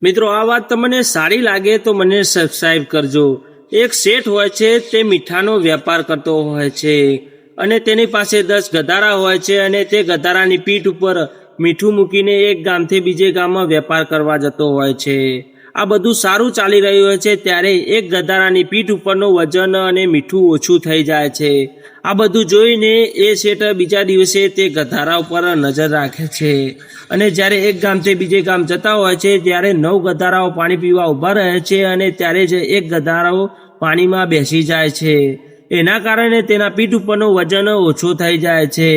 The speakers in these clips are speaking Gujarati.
મિત્રો આ વાત તમને સારી લાગે તો મને સબસ્ક્રાઇબ કરજો। એક શેઠ હોય છે તે મીઠાનો વેપાર કરતો હોય છે અને તેની પાસે 10 ગધારા હોય છે અને તે ગધારાની પીઠ ઉપર મીઠું મૂકીને એક ગામથી બીજે ગામમાં વેપાર કરવા જતો હોય છે। આ બધું સારું ચાલી રહ્યું હોય છે ત્યારે એક ગધારાની પીઠ ઉપરનું વજન અને મીઠું ઓછું થઈ જાય છે। આ બધું જોઈને એ શેઠ બીજા દિવસે તે ગધારા ઉપર નજર રાખે છે અને જ્યારે એક ગામથી બીજે ગામ જતા હોય છે ત્યારે 9 ગધારાઓ પાણી પીવા ઊભા રહે છે અને ત્યારે જ એક ગધારો પાણીમાં બેસી જાય છે। એના કારણે તેના પીઠ ઉપરનું વજન ઓછું થઈ જાય છે।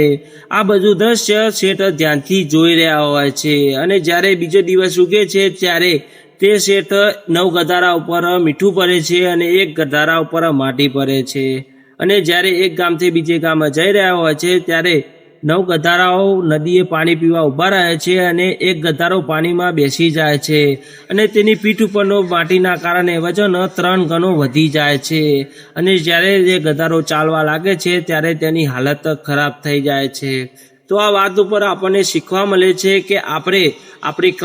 આ બધું દ્રશ્ય શેઠ ધ્યાનથી જોઈ રહ્યા હોય છે અને જ્યારે બીજો દિવસ ઉગે છે ત્યારે તે શેઠ 9 ગધારા ઉપર મીઠું ભરે છે અને એક ગધારા ઉપર માટી ભરે છે અને જ્યારે એક ગામથી બીજે ગામ જઈ રહ્યા હોય છે ત્યારે 9 ગધારાઓ નદીએ પાણી પીવા ઊભા રહે છે અને એક ગધારો પાણીમાં બેસી જાય છે અને તેની પીઠ ઉપરનો માટીના કારણે વજન 3 ગણું વધી જાય છે અને જ્યારે એ ગધારો ચાલવા લાગે છે ત્યારે તેની હાલત ખરાબ થઈ જાય છે। તો આ વાત ઉપર આપણને શીખવા મળે છે કે આપણે આપણી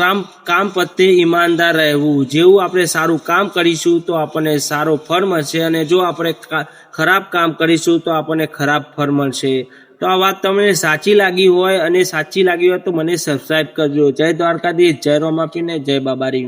કામ પ્રત્યે ઈમાનદાર રહેવું। જેવું આપણે સારું કામ કરીશું તો આપણને સારો ફળ મળશે અને જો આપણે ખરાબ કામ કરીશું તો આપણને ખરાબ ફળ મળશે। તો આ વાત તમને સાચી લાગી હોય અને સાચી લાગી હોય તો મને સબસ્ક્રાઇબ કરજો। જય દ્વારકાધીશ, જય રોમાપીર ને જય બાબારી।